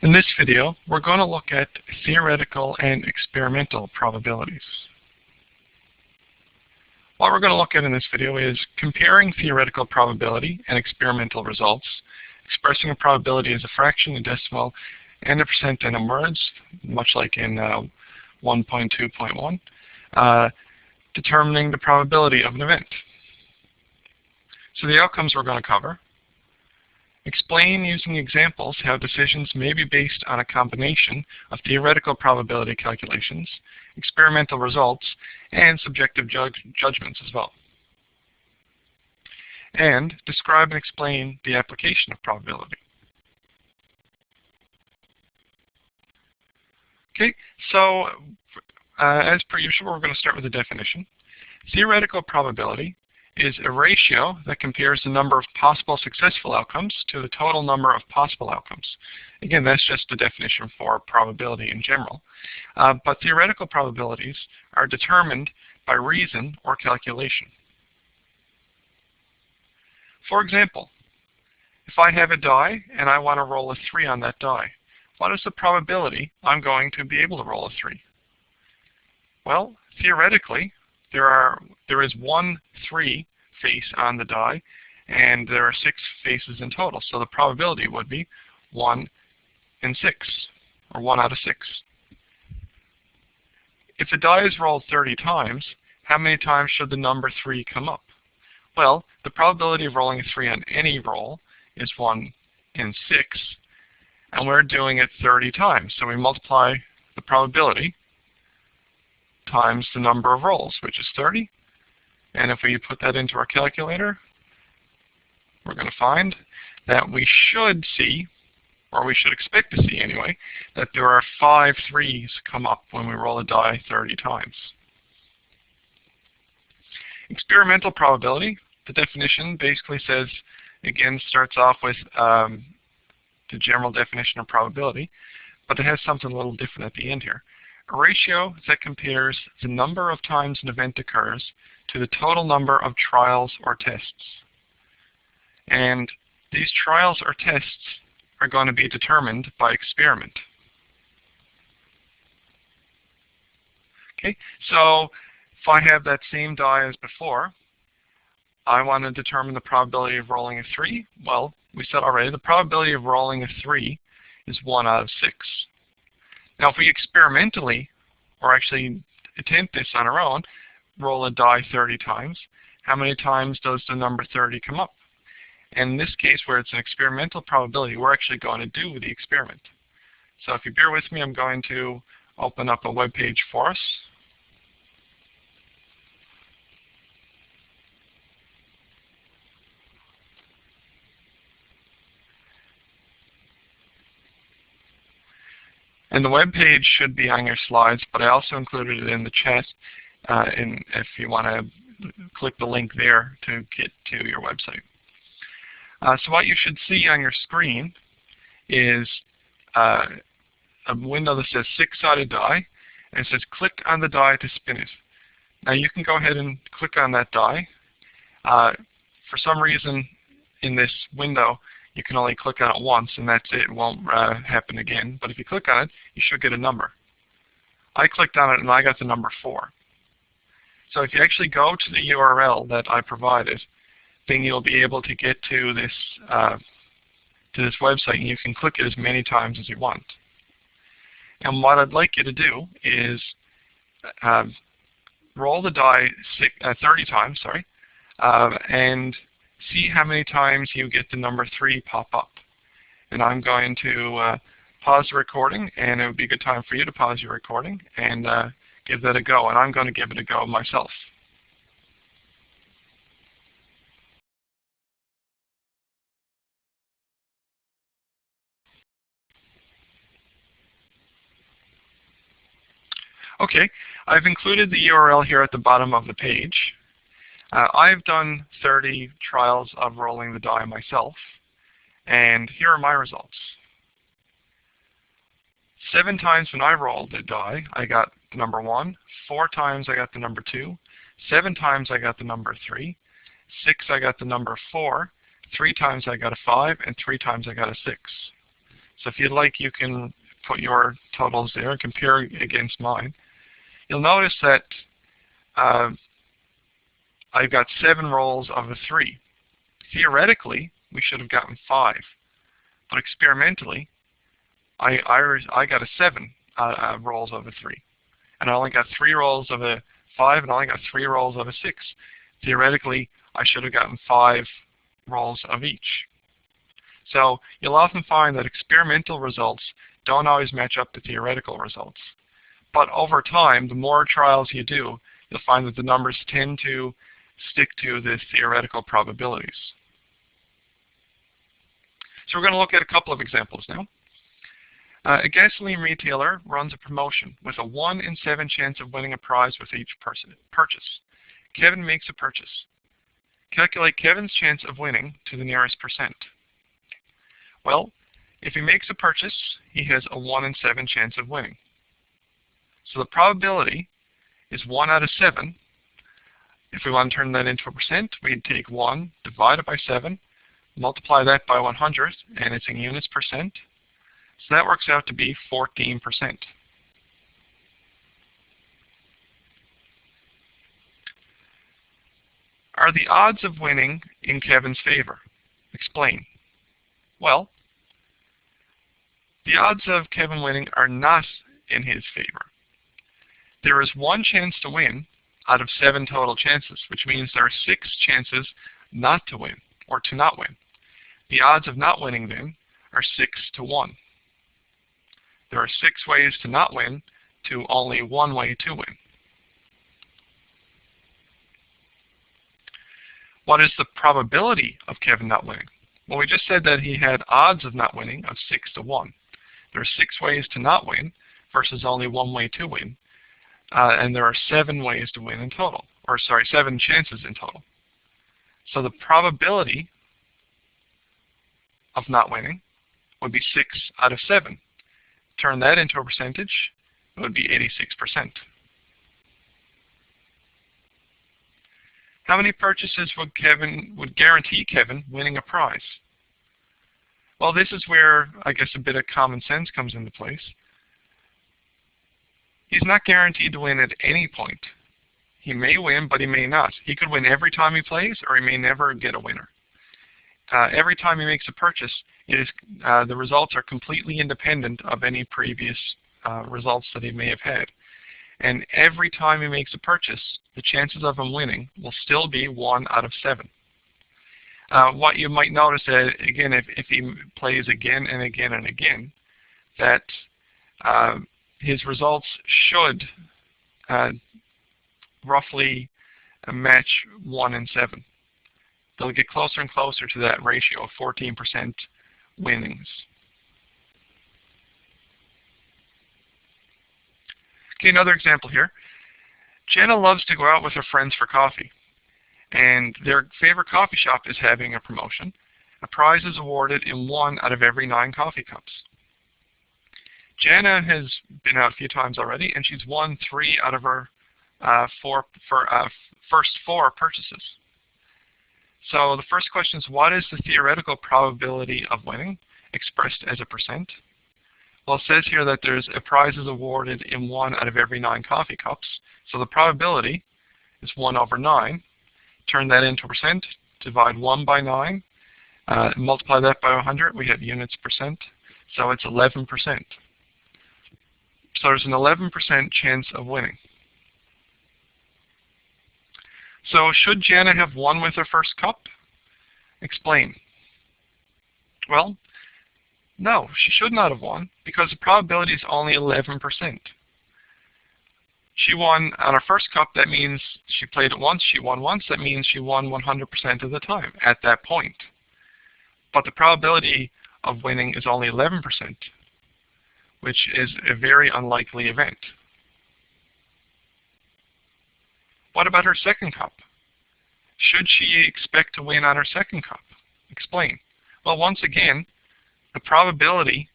In this video, we're going to look at theoretical and experimental probabilities. What we're going to look at in this video is comparing theoretical probability and experimental results, expressing a probability as a fraction, a decimal, and a percent in words, much like in 1.2.1, determining the probability of an event. So the outcomes we're going to cover: explain using examples how decisions may be based on a combination of theoretical probability calculations, experimental results, and subjective judgments as well. And describe and explain the application of probability. Okay, so as per usual, we're going to start with the definition. Theoretical probability is a ratio that compares the number of possible successful outcomes to the total number of possible outcomes. Again, that's just the definition for probability in general. But theoretical probabilities are determined by reason or calculation. For example, if I have a die and I want to roll a 3 on that die, what is the probability I'm going to be able to roll a 3? Well, theoretically, there is one 3 face on the die, and there are 6 faces in total. So the probability would be 1 in 6, or 1 out of 6. If the die is rolled 30 times, how many times should the number 3 come up? Well, the probability of rolling a 3 on any roll is 1 in 6, and we're doing it 30 times. So we multiply the probability times the number of rolls, which is 30. And if we put that into our calculator, we're going to find that we should see, or we should expect to see anyway, that there are 5 3s come up when we roll a die 30 times. Experimental probability, the definition basically says, again, starts off with the general definition of probability, but it has something a little different at the end here. A ratio that compares the number of times an event occurs to the total number of trials or tests. And these trials or tests are going to be determined by experiment. Okay, so if I have that same die as before, I want to determine the probability of rolling a 3. Well, we said already the probability of rolling a 3 is 1 out of 6. Now, if we experimentally, or actually attempt this on our own, roll a die 30 times, how many times does the number 30 come up? And in this case, where it's an experimental probability, we're actually going to do the experiment. So if you bear with me, I'm going to open up a web page for us. And the web page should be on your slides, but I also included it in the chat if you want to click the link there to get to your website. So what you should see on your screen is a window that says 6-sided die, and it says click on the die to spin it. Now you can go ahead and click on that die. For some reason in this window, you can only click on it once, and that's it. It won't happen again. But if you click on it, you should get a number. I clicked on it, and I got the number 4. So if you actually go to the URL that I provided, then you'll be able to get to this website, and you can click it as many times as you want. And what I'd like you to do is roll the die 30 times, and see how many times you get the number 3 pop up. And I'm going to pause the recording, and it would be a good time for you to pause your recording and give that a go. And I'm going to give it a go myself. Okay, I've included the URL here at the bottom of the page. I've done 30 trials of rolling the die myself, and here are my results. 7 times when I rolled the die, I got the number 1. 4 times I got the number 2. 7 times I got the number 3. 6 I got the number 4. 3 times I got a 5, and 3 times I got a 6. So if you'd like, you can put your totals there and compare against mine. You'll notice that I've got 7 rolls of a 3. Theoretically, we should have gotten 5. But experimentally, I got a 7 rolls of a 3. And I only got 3 rolls of a 5, and I only got 3 rolls of a 6. Theoretically, I should have gotten 5 rolls of each. So you'll often find that experimental results don't always match up to theoretical results. But over time, the more trials you do, you'll find that the numbers tend to stick to the theoretical probabilities. So we're going to look at a couple of examples now. A gasoline retailer runs a promotion with a 1 in 7 chance of winning a prize with each purchase. Kevin makes a purchase. Calculate Kevin's chance of winning to the nearest percent. Well, if he makes a purchase, he has a 1 in 7 chance of winning. So the probability is 1 out of 7. If we want to turn that into a percent, we'd take 1, divide it by 7, multiply that by 100, and it's in units percent. So that works out to be 14%. Are the odds of winning in Kevin's favor? Explain. Well, the odds of Kevin winning are not in his favor. There is 1 chance to win out of 7 total chances, which means there are 6 chances not to win, or to not win. The odds of not winning, then, are 6 to 1. There are 6 ways to not win to only 1 way to win. What is the probability of Kevin not winning? Well, we just said that he had odds of not winning of 6 to 1. There are 6 ways to not win versus only 1 way to win. And there are 7 ways to win in total. Or, sorry, 7 chances in total. So the probability of not winning would be 6 out of 7. Turn that into a percentage, it would be 86%. How many purchases would guarantee Kevin winning a prize? Well, this is where, I guess, a bit of common sense comes into place. He's not guaranteed to win at any point. He may win, but he may not. He could win every time he plays, or he may never get a winner. Every time he makes a purchase, the results are completely independent of any previous results that he may have had. And every time he makes a purchase, the chances of him winning will still be 1 out of 7. What you might notice, again, if he plays again and again and again, that his results should roughly match 1 in 7. They'll get closer and closer to that ratio of 14% winnings. Okay, another example here. Jenna loves to go out with her friends for coffee, and their favorite coffee shop is having a promotion. A prize is awarded in 1 out of every 9 coffee cups. Jenna has been out a few times already, and she's won 3 out of her first 4 purchases. So the first question is, what is the theoretical probability of winning, expressed as a percent? Well, it says here that there's a prize is awarded in 1 out of every 9 coffee cups. So the probability is 1 over 9. Turn that into a percent, divide 1 by 9, multiply that by 100, we have units percent. So it's 11%. So there's an 11% chance of winning. So should Jana have won with her first cup? Explain. Well, no, she should not have won, because the probability is only 11%. She won on her first cup. That means she played it once, she won once. That means she won 100% of the time at that point. But the probability of winning is only 11%, which is a very unlikely event. What about her second cup? Should she expect to win on her second cup? Explain. Well, once again, the probability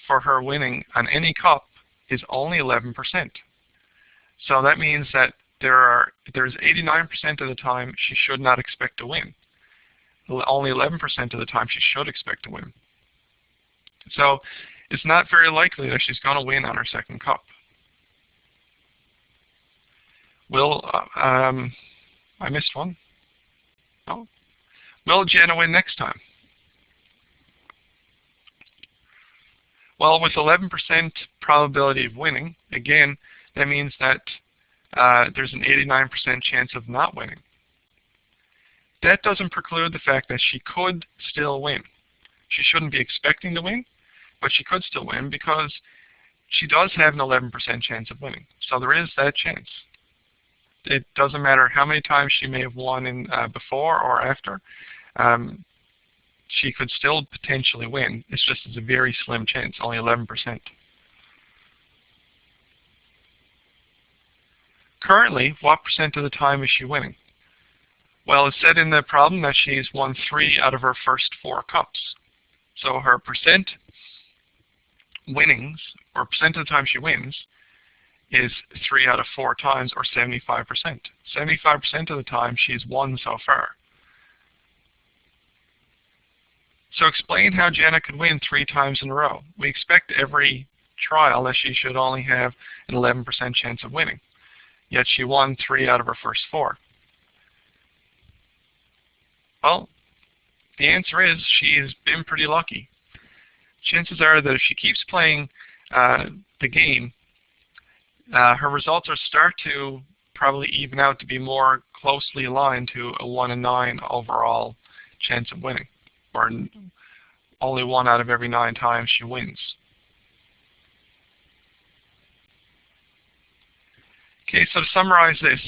for her winning on any cup is only 11%. So that means that there's 89% of the time she should not expect to win. Only 11% of the time she should expect to win. So it's not very likely that she's going to win on her second cup. I missed one. Oh. Will Jenna win next time? Well, with 11% probability of winning, again, that means that there's an 89% chance of not winning. That doesn't preclude the fact that she could still win. She shouldn't be expecting to win, but she could still win because she does have an 11% chance of winning. So there is that chance. It doesn't matter how many times she may have won in before or after. She could still potentially win. It's just a very slim chance, only 11%. Currently, what percent of the time is she winning? Well, it said in the problem that she's won 3 out of her first 4 cups. So her percent winnings, or percent of the time she wins, is 3 out of 4 times, or 75%. 75% of the time she's won so far. So explain how Jenna could win 3 times in a row. We expect every trial that she should only have an 11% chance of winning. Yet she won 3 out of her first 4. Well, the answer is she's been pretty lucky. Chances are that if she keeps playing the game, her results will start to probably even out to be more closely aligned to a 1 in 9 overall chance of winning, or only 1 out of every 9 times she wins. Okay, so to summarize this,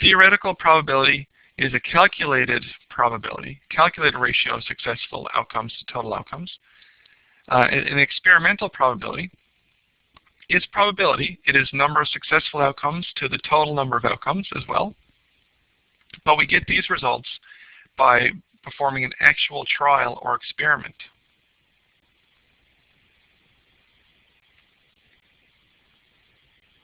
theoretical probability is a calculated probability, calculated ratio of successful outcomes to total outcomes. An experimental probability is probability. It is number of successful outcomes to the total number of outcomes as well. But we get these results by performing an actual trial or experiment.